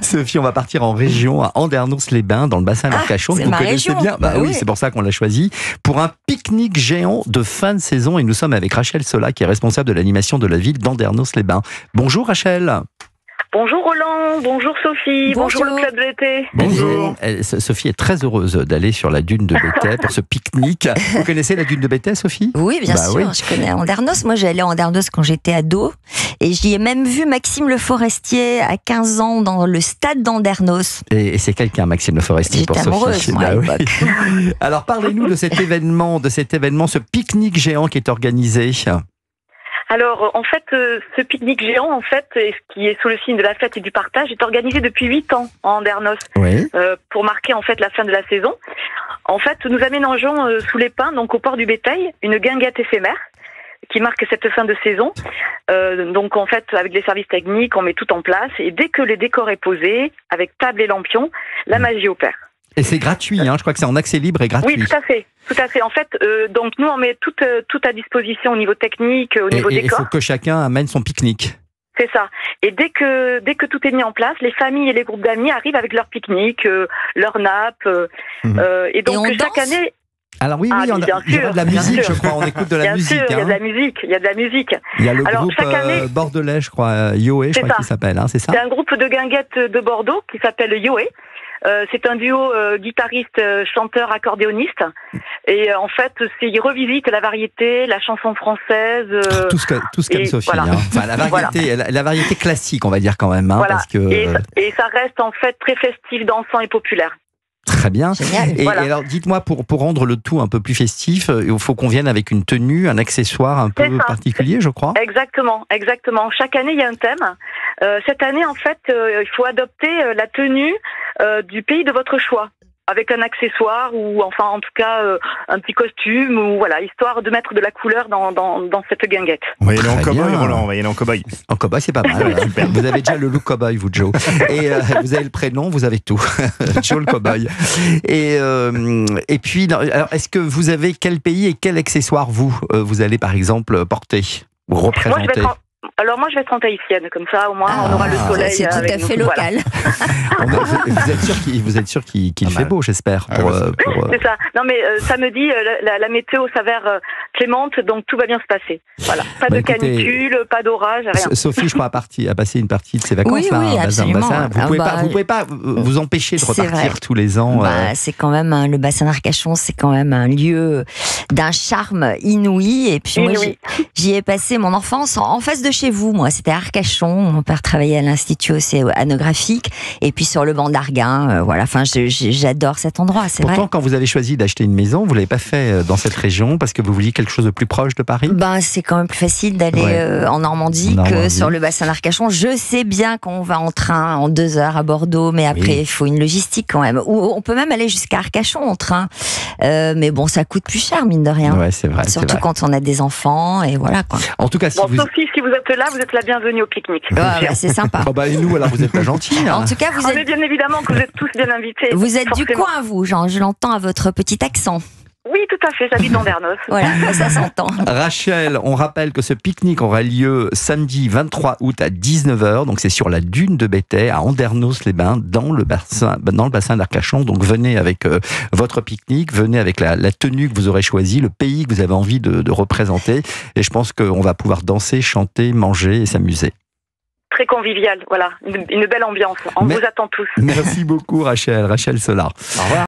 Sophie, on va partir en région, à Andernos-les-Bains, dans le bassin d'Arcachon. C'est Vous ma connaissez région. bien. Bah Oui, oui. c'est pour ça qu'on l'a choisi. Pour un pique-nique géant de fin de saison. Et nous sommes avec Rachel Sola, qui est responsable de l'animation de la ville d'Andernos-les-Bains. Bonjour Rachel. Bonjour Roland, bonjour Sophie, bonjour le club de l'été. Bonjour. Sophie est très heureuse d'aller sur la dune de Béthai pour ce pique-nique. Vous connaissez la dune de Béthai, Sophie ? Oui, bien sûr, oui. je connais Andernos. Moi, j'allais à Andernos quand j'étais ado. Et j'y ai même vu Maxime Le Forestier à 15 ans dans le stade d'Andernos. Et c'est quelqu'un, Maxime Le Forestier, pour J'étais amoureuse, Sophie. moi, à oui. l'époque. Alors parlez-nous de cet événement, ce pique-nique géant qui est organisé. Alors, en fait, ce pique-nique géant, en fait, qui est sous le signe de la fête et du partage, est organisé depuis 8 ans en Andernos, Oui. pour marquer en fait la fin de la saison. En fait, nous aménageons sous les pins, donc au port du Bétail, une guinguette éphémère qui marque cette fin de saison. Donc en fait, avec les services techniques, on met tout en place et dès que le décor est posé, avec table et lampions, la magie opère. Et c'est gratuit, je crois que c'est en accès libre et gratuit. Oui, tout à fait. Tout à fait. En fait, donc nous on met tout à disposition au niveau technique, au niveau Et il décor. faut que chacun amène son pique-nique. C'est ça. Et dès que tout est mis en place, les familles et les groupes d'amis arrivent avec leur pique-nique, leur nappe. Et donc Et on chaque danse année. Alors oui, Ah, il y bien a sûr, de la bien musique, sûr. je crois. On écoute de la Bien musique. sûr, il y a de la musique. Il y a de la musique. Il y a le Alors, groupe chaque année, bordelais, je crois, Yoé, je c'est crois ça. qu'il s'appelle, c'est ça ? c'est un groupe de guinguettes de Bordeaux qui s'appelle Yoé. C'est un duo guitariste, chanteur, accordéoniste. Et en fait, ils revisitent la variété, la chanson française. Tous comme et Sophie. voilà. Enfin, la variété classique, on va dire quand même. Voilà. Parce que, Et ça reste en fait très festif, dansant et populaire. très bien. Génial. Et, Voilà. et alors, dites-moi, pour rendre le tout un peu plus festif, il faut qu'on vienne avec une tenue, un accessoire un peu C'est ça. particulier, je crois. Exactement. Chaque année, il y a un thème. Cette année, en fait, il faut adopter la tenue du pays de votre choix, avec un accessoire ou enfin, en tout cas, un petit costume ou voilà, histoire de mettre de la couleur dans cette guinguette. On va y aller en Très cow-boy, bien. Roland, on va y aller en cow-boy. En cow-boy, c'est pas mal. Super. Vous avez déjà le look cow-boy, vous, Joe. Et vous avez le prénom, vous avez tout. Joe le cow-boy. Et puis, alors, est-ce que vous avez quel pays et quel accessoire, vous allez, par exemple, porter ou représenter ? Moi, je vais être en tahitienne, comme ça, au moins, on aura le soleil. C'est tout avec à nous. fait Voilà. local. Vous êtes sûr qu'il Pas fait mal. beau, j'espère. Ah, C'est ça. Non, mais samedi, la météo s'avère clémente, donc tout va bien se passer. Voilà. Pas Bah, de écoutez, canicule, pas d'orage, rien. Sophie, je crois, a passé une partie de ses vacances Oui, là, oui, dans le absolument. bassin. Vous Ah, pouvez pas vous empêcher de c'est repartir vrai. tous les ans. C'est quand même le bassin d'Arcachon, c'est quand même un lieu d'un charme inouï. Et puis moi, Inouï. j'y ai passé mon enfance en face de chez vous. Moi, c'était à Arcachon. Mon père travaillait à l'Institut océanographique. Et puis sur le banc d'Arguin, voilà. Enfin, j'adore cet endroit, c'est vrai. Pourtant, quand vous avez choisi d'acheter une maison, vous l'avez pas fait dans cette région parce que vous vouliez quelque chose de plus proche de Paris. C'est quand même plus facile d'aller en Normandie En que Normandie. sur le bassin d'Arcachon. Je sais bien qu'on va en train en 2 heures à Bordeaux, mais après, Oui. il faut une logistique quand même. Ou on peut même aller jusqu'à Arcachon en train. Mais bon, ça coûte plus cher, mine de rien. Ouais, c'est vrai. c'est Surtout vrai. quand on a des enfants, et voilà quoi. En tout cas, si Bon, vous. Sophie, si vous êtes là, vous êtes la bienvenue au pique-nique. C'est sympa. Oh bah, et nous, alors, vous êtes pas gentils. En tout cas, vous Mais êtes, bien évidemment que vous êtes tous bien invités. vous êtes du forcément. coin, vous, Jean. Je l'entends à votre petit accent. Oui, tout à fait, j'habite dans Andernos. Voilà, ça s'entend. Rachel, on rappelle que ce pique-nique aura lieu samedi 23 août à 19h. Donc, c'est sur la dune de Béthai, à Andernos-les-Bains, dans le bassin d'Arcachon. Donc, venez avec votre pique-nique, venez avec la tenue que vous aurez choisie, le pays que vous avez envie de représenter. Et je pense qu'on va pouvoir danser, chanter, manger et s'amuser. Très convivial, voilà, une belle ambiance. On Mais- vous attend tous. Merci beaucoup, Rachel Sola. Au revoir.